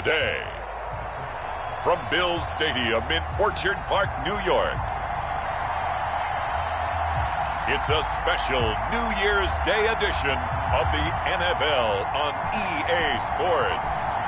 Day. From Bills Stadium in Orchard Park, New York, it's a special New Year's Day edition of the NFL on EA Sports.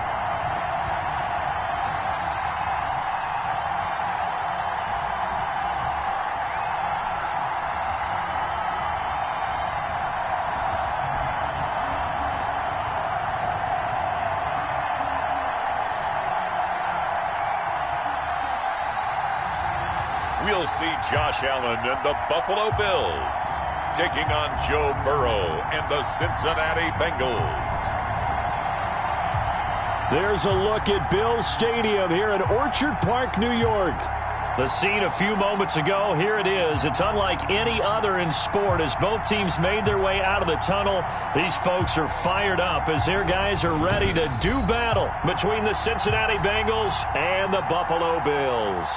We'll see Josh Allen and the Buffalo Bills taking on Joe Burrow and the Cincinnati Bengals. There's a look at Bills Stadium here in Orchard Park, New York. The scene a few moments ago, here it is. It's unlike any other in sport as both teams made their way out of the tunnel. These folks are fired up as their guys are ready to do battle between the Cincinnati Bengals and the Buffalo Bills.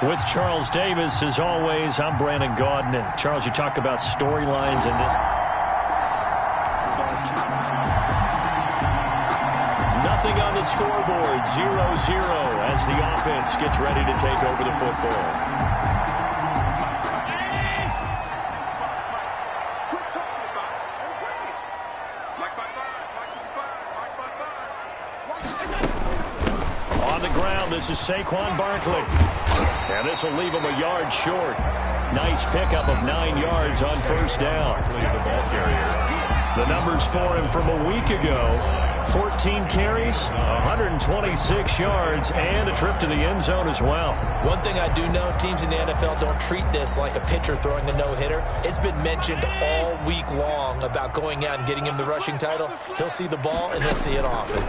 With Charles Davis, as always, I'm Brandon Gaudin. Charles, you talk about storylines in this. Nothing on the scoreboard, 0-0 as the offense gets ready to take over the football. On the ground, this is Saquon Barkley. And this will leave him a yard short. Nice pickup of 9 yards on first down. The numbers for him from a week ago. 14 carries, 126 yards, and a trip to the end zone as well. One thing I do know, teams in the NFL don't treat this like a pitcher throwing a no-hitter. It's been mentioned all week long about going out and getting him the rushing title. He'll see the ball, and he'll see it often.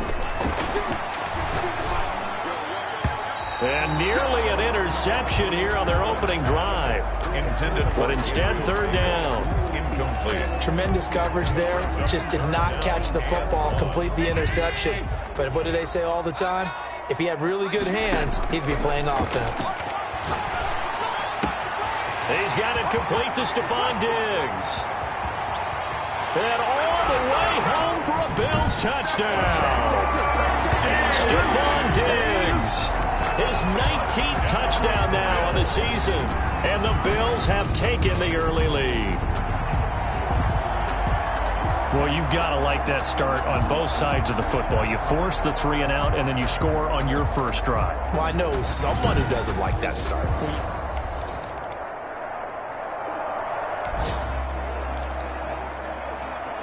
And nearly an interception here on their opening drive. But instead, third down. Incomplete. Tremendous coverage there. Just did not catch the football, complete the interception. But what do they say all the time? If he had really good hands, he'd be playing offense. He's got it complete to Stephon Diggs. And all the way home for a Bills touchdown. Stephon Diggs. His 19th touchdown now on the season. And the Bills have taken the early lead. Well, you've got to like that start on both sides of the football. You force the 3 and out, and then you score on your first drive. Well, I know someone who doesn't like that start.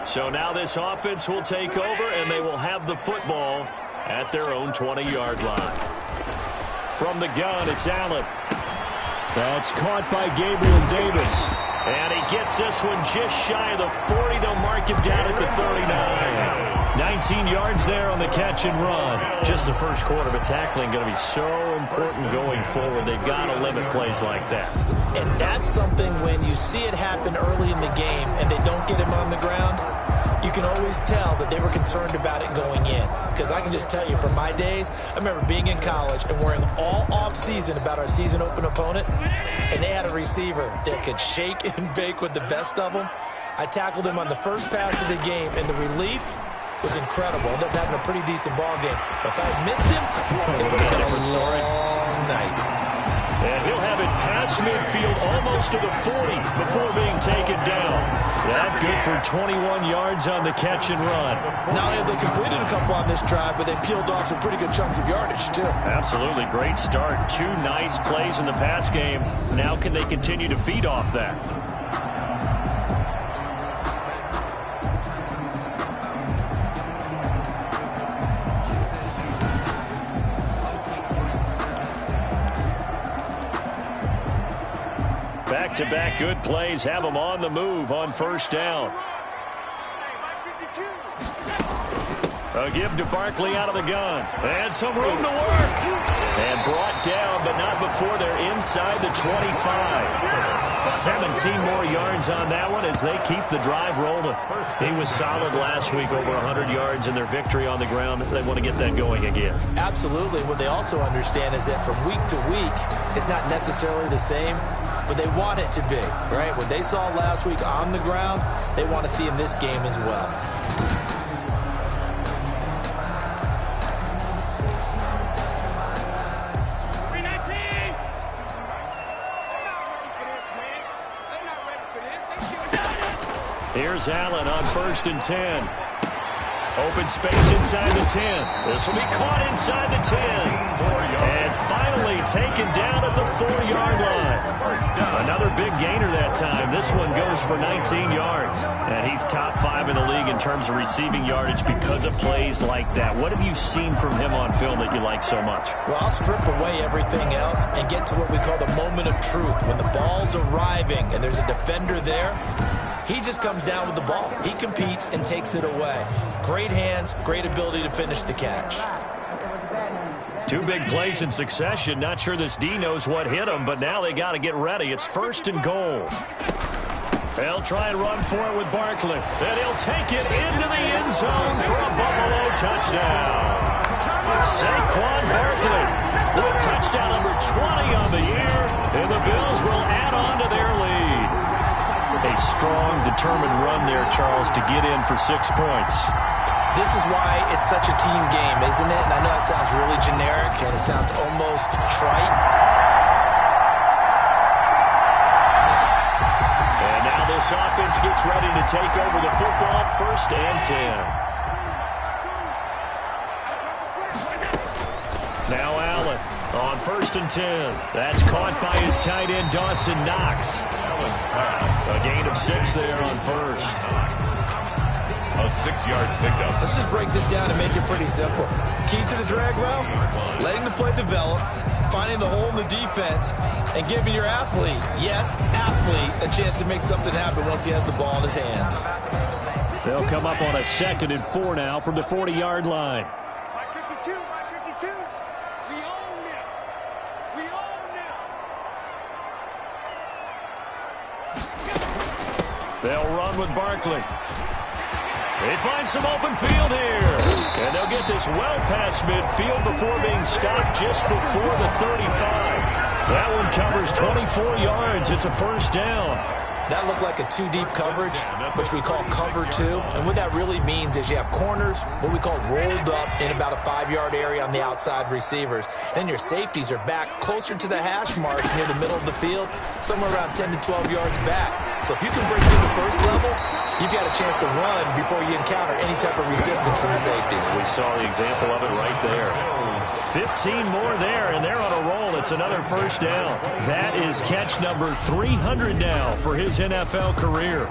So now this offense will take over, and they will have the football at their own 20-yard line. From the gun, it's Allen. That's caught by Gabriel Davis. And he gets this one just shy of the 40. They'll mark him down at the 39. 19 yards there on the catch and run. Just the first quarter, but tackling going to be so important going forward. They've got to limit plays like that. And that's something when you see it happen early in the game and they don't get him on the ground, you can always tell that they were concerned about it going in. Because I can just tell you, from my days, I remember being in college and worrying all off-season about our season open opponent, and they had a receiver that could shake and bake with the best of them. I tackled him on the first pass of the game, and the relief was incredible. Ended up having a pretty decent ball game. But if I had missed him, it would have been a different story. Long night. And he'll have it past midfield almost to the 40 before being taken down. That good for 21 yards on the catch and run. Not only have they completed a couple on this drive, but they peeled off some pretty good chunks of yardage, too. Absolutely. Great start. 2 nice plays in the pass game. Now can they continue to feed off that? Back-to-back good plays have them on the move on first down. A give to Barkley out of the gun. And some room to work. And brought down, but not before they're inside the 25. 17 more yards on that one as they keep the drive rolling. He was solid last week, over 100 yards in their victory on the ground. They want to get that going again. Absolutely. What they also understand is that from week to week, it's not necessarily the same, but they want it to be, right? What they saw last week on the ground, they want to see in this game as well. Here's Allen on 1st and 10. Open space inside the 10. This will be caught inside the 10. And finally taken down at the 4-yard line. Another big gainer that time. This one goes for 19 yards. And he's top 5 in the league in terms of receiving yardage because of plays like that. What have you seen from him on film that you like so much? Well, I'll strip away everything else and get to what we call the moment of truth. When the ball's arriving and there's a defender there, he just comes down with the ball. He competes and takes it away. Great hands, great ability to finish the catch. 2 big plays in succession. Not sure this D knows what hit him, but now they got to get ready. It's 1st and goal. They'll try and run for it with Barkley. Then he'll take it into the end zone for a Buffalo touchdown. Saquon Barkley with touchdown number 20 on the year, and the Bills will add on to their lead. A strong, determined run there, Charles, to get in for 6 points. This is why it's such a team game, isn't it? And I know that sounds really generic, and it sounds almost trite. And now this offense gets ready to take over the football, 1st and 10. Now Allen on 1st and 10. That's caught by his tight end, Dawson Knox. A gain of 6 there on 1st. A 6-yard pickup. Let's just break this down and make it pretty simple. Key to the drag route, letting the play develop, finding the hole in the defense, and giving your athlete, yes, athlete, a chance to make something happen once he has the ball in his hands. They'll come up on a 2nd and 4 now from the 40-yard line. My 52, my 52. We own it. We own it. They'll run with Barkley. They find some open field here. And they'll get this well past midfield before being stopped just before the 35. That one covers 24 yards. It's a 1st down. That looked like a 2-deep coverage, which we call cover 2. And what that really means is you have corners, what we call rolled up in about a 5-yard area on the outside receivers. Then your safeties are back closer to the hash marks near the middle of the field, somewhere around 10 to 12 yards back. So if you can break through the 1st level, you've got a chance to run before you encounter any type of resistance from the safeties. We saw the example of it right there. 15 more there, and they're on a roll. It's another 1st down. That is catch number 300 now for his NFL career.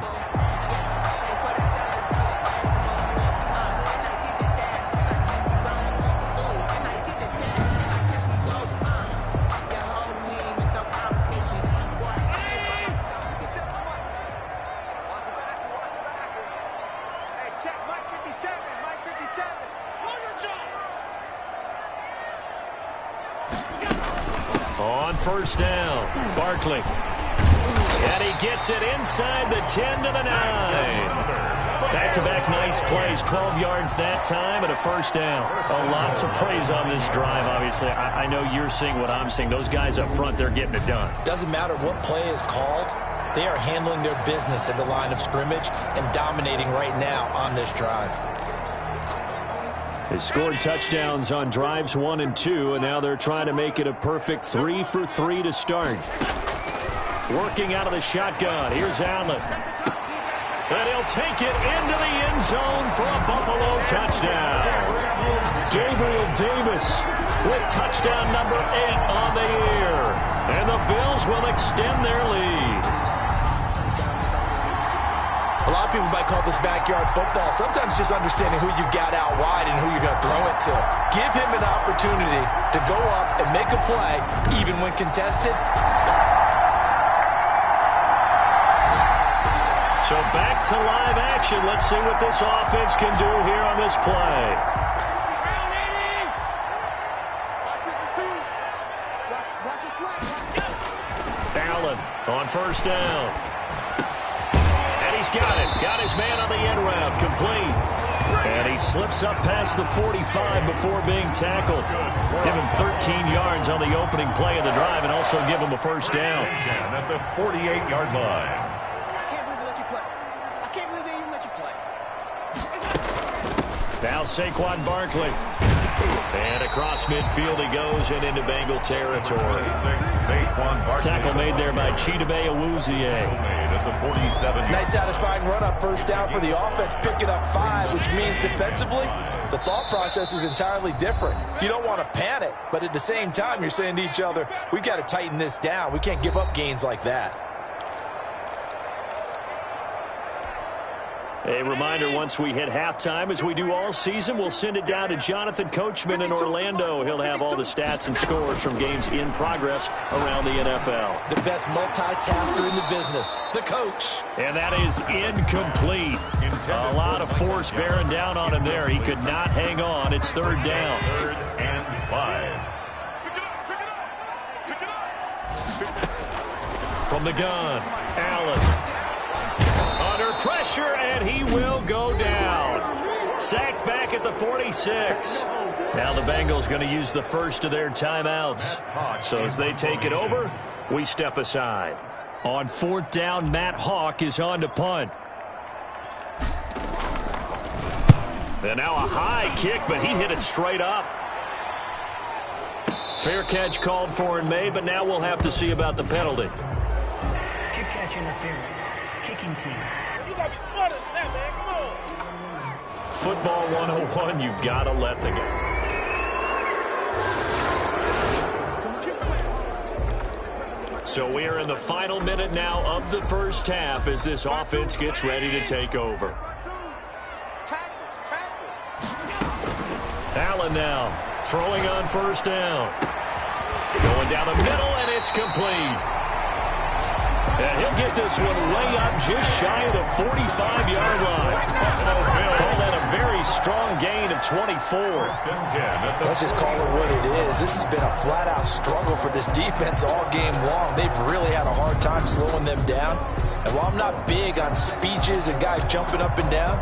On 1st down, Barkley. And he gets it inside the 10 to the 9. Back-to-back nice plays, 12 yards that time and a 1st down. A lot to praise on this drive, obviously. I know you're seeing what I'm seeing. Those guys up front, they're getting it done. Doesn't matter what play is called. They are handling their business at the line of scrimmage and dominating right now on this drive. They scored touchdowns on drives 1 and 2, and now they're trying to make it a perfect 3 for 3 to start. Working out of the shotgun. Here's Allen. And he'll take it into the end zone for a Buffalo touchdown. Gabriel Davis with touchdown number 8 on the year. And the Bills will extend their lead. A lot of people might call this backyard football. Sometimes just understanding who you've got out wide and who you're going to throw it to. Give him an opportunity to go up and make a play, even when contested. So back to live action. Let's see what this offense can do here on this play. Allen On first down. And he's got it. Got his man on the end route. Complete. And he slips up past the 45 before being tackled. Give him 13 yards on the opening play of the drive and also give him a first down. At the 48-yard line. I can't believe they let you play. I can't believe they even let you play. Now Saquon Barkley. And across midfield he goes and into Bengal territory. Tackle made there by Chidobe Awuzie. Nice satisfying run up first down for the offense, picking up 5, which means defensively, the thought process is entirely different. You don't want to panic, but at the same time, you're saying to each other, we've got to tighten this down. We can't give up gains like that. A reminder, once we hit halftime, as we do all season, we'll send it down to Jonathan Coachman in Orlando. He'll have all the stats and scores from games in progress around the NFL. The best multitasker in the business, the coach. And that is incomplete. A lot of force bearing down on him there. He could not hang on. It's third down. 3rd and 5. From the gun, Allen. Under pressure, and he will go down. Sacked back at the 46. Now the Bengals going to use the first of their timeouts. So as they take it over, we step aside. On 4th down, Matt Hawk is on to punt. And now a high kick, but he hit it straight up. Fair catch called for and made, but now we'll have to see about the penalty. Kick catch interference. Kicking team. You got to be smarter than that, man. Come on. Football 101, you've got to let the guy. So we are in the final minute now of the first half as this offense gets ready to take over. Allen now throwing on first down. Going down the middle, and it's complete. And he'll get this one way up just shy of the 45-yard line. Call that a very strong gain of 24. Let's just call it what it is. This has been a flat-out struggle for this defense all game long. They've really had a hard time slowing them down. And while I'm not big on speeches and guys jumping up and down,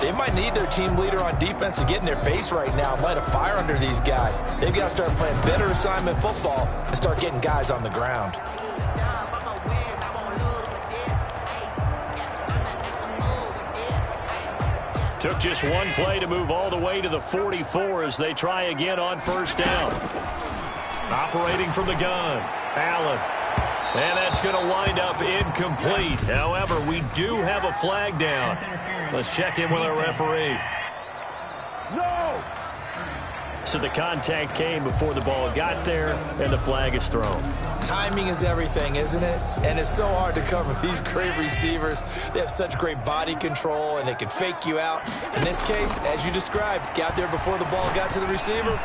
they might need their team leader on defense to get in their face right now and light a fire under these guys. They've got to start playing better assignment football and start getting guys on the ground. Took just one play to move all the way to the 44 as they try again on first down. Operating from the gun, Allen. And that's going to wind up incomplete. However, we do have a flag down. Let's check in with our referee. No! So the contact came before the ball got there, and the flag is thrown. Timing is everything, isn't it? And it's so hard to cover these great receivers. They have such great body control, and they can fake you out. In this case, as you described, got there before the ball got to the receiver.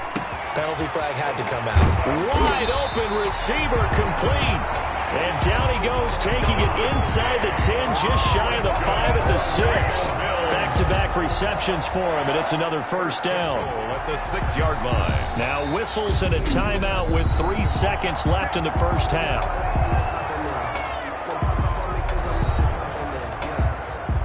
Penalty flag had to come out. Wide open receiver complete. And down he goes, taking it inside the 10, just shy of the 5 at the 6. Back-to-back receptions for him, and it's another first down. At the 6-yard line. Now whistles and a timeout with 3 seconds left in the first half.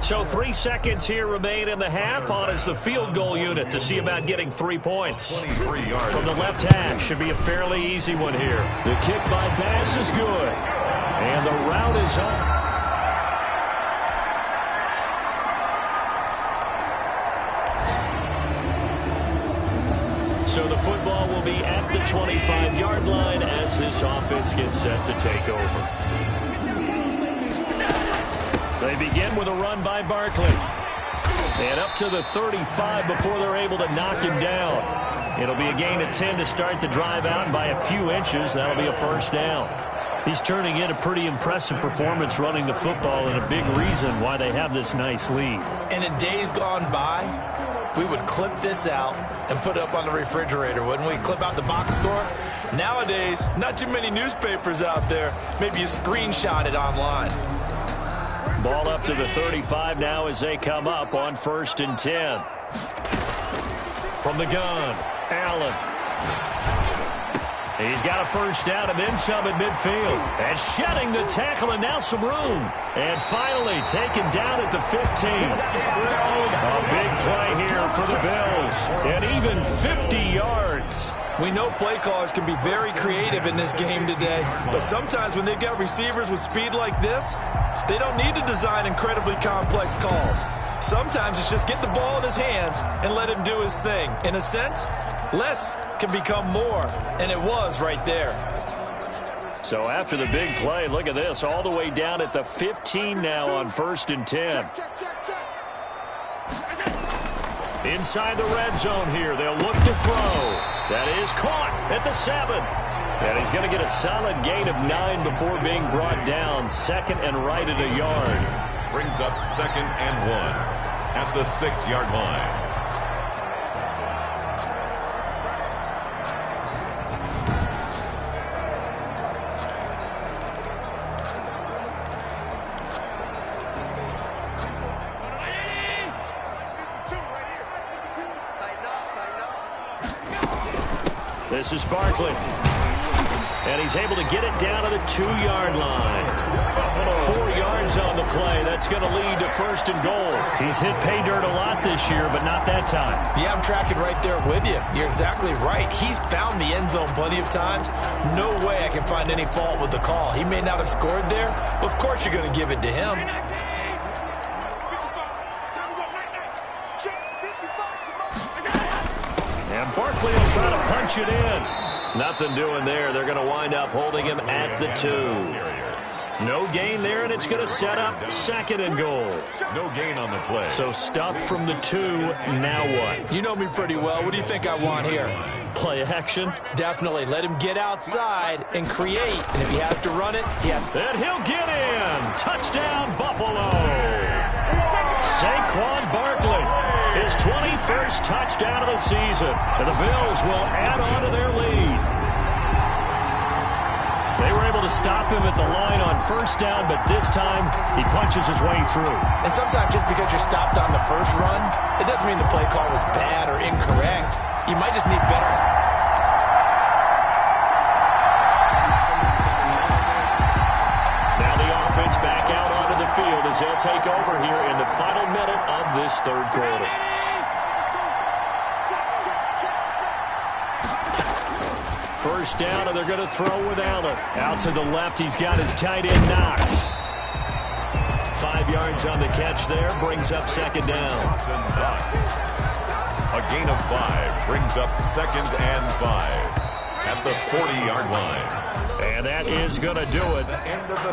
So 3 seconds here remain in the half. On is the field goal unit to see about getting 3 points. 23 yards. From the left hash, should be a fairly easy one here. The kick by Bass is good. And the route is up. So the football will be at the 25-yard line as this offense gets set to take over. They begin with a run by Barkley. And up to the 35 before they're able to knock him down. It'll be a gain of 10 to start the drive out, and by a few inches, that'll be a first down. He's turning in a pretty impressive performance running the football, and a big reason why they have this nice lead. And in days gone by, we would clip this out and put it up on the refrigerator, wouldn't we? Clip out the box score. Nowadays, not too many newspapers out there. Maybe you screenshot it online. Ball up to the 35 now as they come up on 1st and 10. From the gun, Allen. He's got a first down and then some at midfield. And shedding the tackle and now some room. And finally taken down at the 15. A big play here for the Bills. And even 50 yards. We know play callers can be very creative in this game today, but sometimes when they've got receivers with speed like this, they don't need to design incredibly complex calls. Sometimes it's just get the ball in his hands and let him do his thing. In a sense, less can become more, and it was right there. So after the big play, look at this, all the way down at the 15 now on 1st and 10. Inside the red zone here, they'll look to throw. That is caught at the 7. And he's going to get a solid gain of 9 before being brought down. 2nd and right at a yard. Brings up 2nd and 1 at the 6-yard line. This is Barkley. And he's able to get it down to the 2-yard line. 4 yards on the play. That's going to lead to 1st and goal. He's hit pay dirt a lot this year, but not that time. Yeah, I'm tracking right there with you. You're exactly right. He's found the end zone plenty of times. No way I can find any fault with the call. He may not have scored there, but of course you're going to give it to him. And Barkley will try to punch it in. Nothing doing there. They're going to wind up holding him at the 2. No gain there, and it's going to set up 2nd and goal. No gain on the play. So stuffed from the 2. Now what? You know me pretty well. What do you think I want here? Play action? Definitely. Let him get outside and create. And if he has to run it, then he'll get in. Touchdown, Buffalo. Saquon Barkley. His 21st touchdown of the season. And the Bills will add on to their lead. They were able to stop him at the line on 1st down, but this time he punches his way through. And sometimes just because you're stopped on the first run, it doesn't mean the play call was bad or incorrect. You might just need better. Now the offense back out onto the field as they'll take over here in the final minute of this 3rd quarter. First down, and they're going to throw with Allen. Out to the left, he's got his tight end, Knox. 5 yards on the catch there, brings up 2nd down. A gain of 5 brings up 2nd and 5 at the 40-yard line. And that is going to do it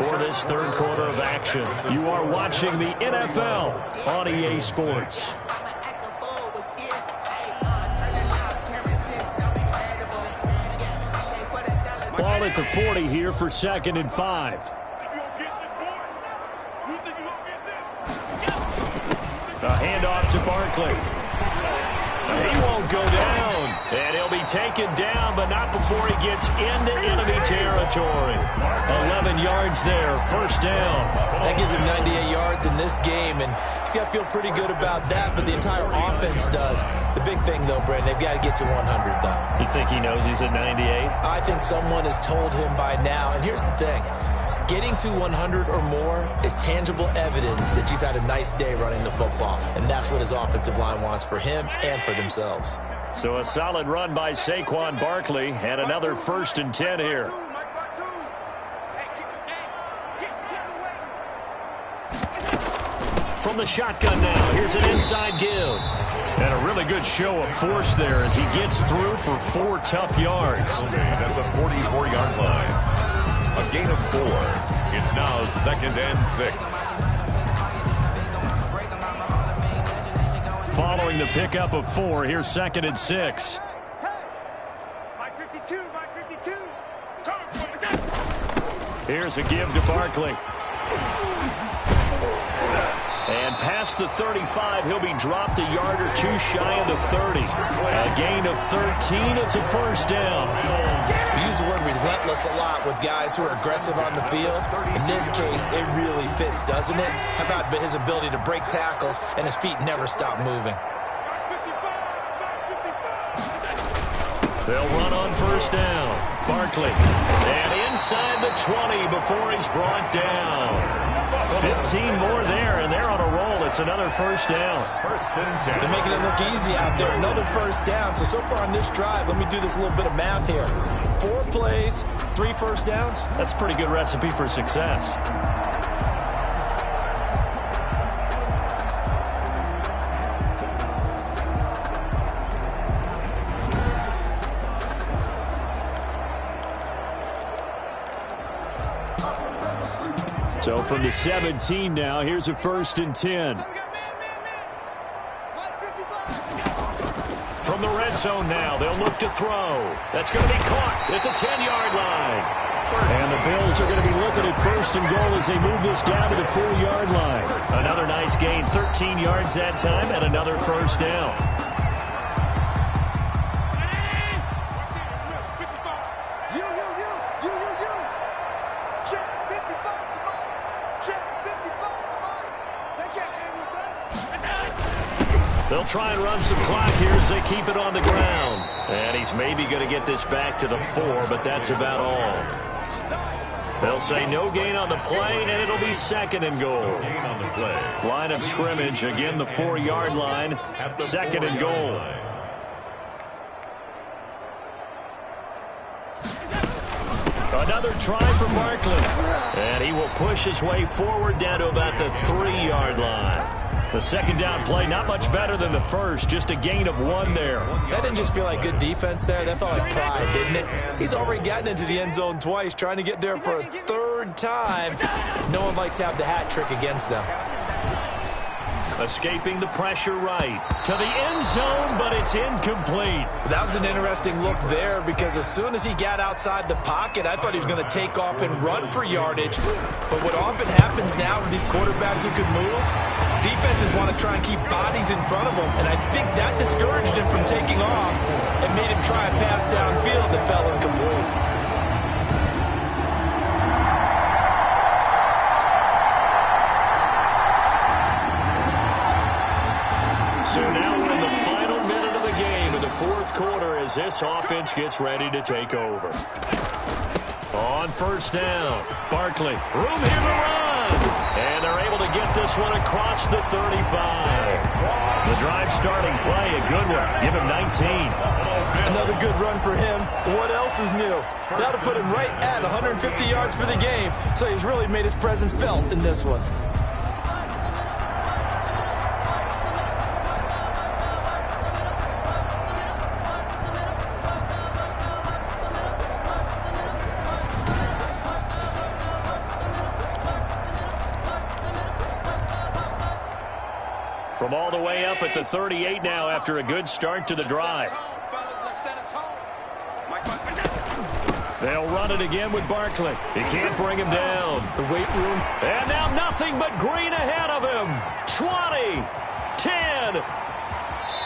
for this 3rd quarter of action. You are watching the NFL on EA Sports. Ball at the 40 here for 2nd and 5. A handoff to Barkley. He won't go down. And he'll be taken down, but not before he gets into enemy territory. 11 yards there, 1st down. That gives him 98 yards in this game, and he's got to feel pretty good about that, but the entire offense does. The big thing, though, Brandon, they've got to get to 100, though. You think he knows he's at 98? I think someone has told him by now, and here's the thing. Getting to 100 or more is tangible evidence that you've had a nice day running the football, and that's what his offensive line wants for him and for themselves. So a solid run by Saquon Barkley, and another 1st and 10 here. From the shotgun now, here's an inside give. And a really good show of force there as he gets through for 4 tough yards. At the 44-yard line. A gain of 4. It's now 2nd and 6. Following the pickup of 4, here's 2nd and 6. Here's a give to Barkley. And past the 35, he'll be dropped a yard or 2 shy of the 30. A gain of 13, it's a 1st down. We use the word relentless a lot with guys who are aggressive on the field. In this case, it really fits, doesn't it? How about his ability to break tackles and his feet never stop moving? They'll run on first down. Barkley. And inside the 20 before he's brought down. 15 more there, and they're on a roll. It's another first down. First and 10. They're making it look easy out there. Another first down. So far on this drive, let me do this little bit of math here. 4 plays, 3 first downs. That's a pretty good recipe for success. So from the 17 now, here's a first and 10. From the red zone now, they'll look to throw. That's going to be caught at the 10-yard line. And the Bills are going to be looking at first and goal as they move this down to the 4-yard line. Another nice gain, 13 yards that time, and another first down. They'll try and run some clock here as they keep it on the ground. And he's maybe going to get this back to the 4, but that's about all. They'll say no gain on the play, and it'll be second and goal. Line of scrimmage, again the 4-yard line, second and goal. Another try for Barkley. And he will push his way forward down to about the 3-yard line. The second down play, not much better than the first, just a gain of 1 there. That didn't just feel like good defense there. That felt like pride, didn't it? He's already gotten into the end zone twice, trying to get there for a 3rd time. No one likes to have the hat trick against them. Escaping the pressure right to the end zone, but it's incomplete. That was an interesting look there because as soon as he got outside the pocket, I thought he was going to take off and run for yardage. But what often happens now with these quarterbacks who can move, defenses want to try and keep bodies in front of them, and I think that discouraged him from taking off and made him try a pass downfield that fell incomplete. So now we're in the final minute of the game in the 4th quarter as this offense gets ready to take over. On first down, Barkley, room here to run. And they're able to get this one across the 35. The drive starting play, a good one. Give him 19. Another good run for him. What else is new? That'll put him right at 150 yards for the game. So he's really made his presence felt in this one. From all the way up at the 38 now after a good start to the drive. They'll run it again with Barkley. He can't bring him down. The weight room. And now nothing but green ahead of him. 20, 10.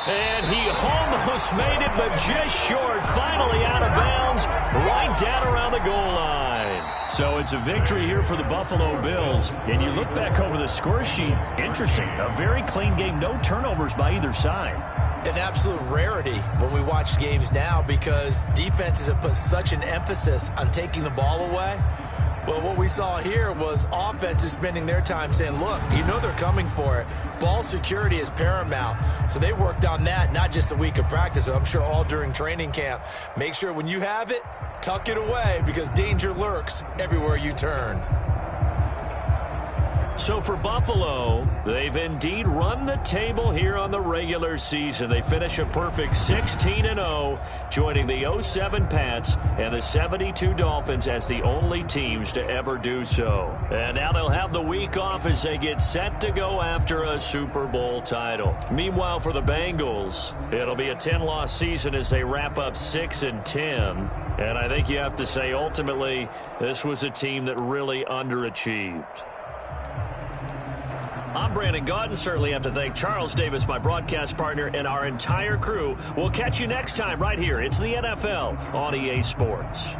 And he almost made it, but just short. Finally out of bounds, right down around the goal line. So it's a victory here for the Buffalo Bills. And you look back over the score sheet, interesting. A very clean game, no turnovers by either side. An absolute rarity when we watch games now because defenses have put such an emphasis on taking the ball away. Well, what we saw here was offenses spending their time saying, look, you know they're coming for it. Ball security is paramount. So they worked on that, not just a week of practice, but I'm sure all during training camp. Make sure when you have it, tuck it away because danger lurks everywhere you turn. So for Buffalo, they've indeed run the table here on the regular season. They finish a perfect 16-0, joining the 07 Pats and the 72 Dolphins as the only teams to ever do so. And now they'll have the week off as they get set to go after a Super Bowl title. Meanwhile, for the Bengals, it'll be a 10-loss season as they wrap up 6-10. And I think you have to say, ultimately, this was a team that really underachieved. I'm Brandon Gaudin. Certainly have to thank Charles Davis, my broadcast partner, and our entire crew. We'll catch you next time right here. It's the NFL on EA Sports.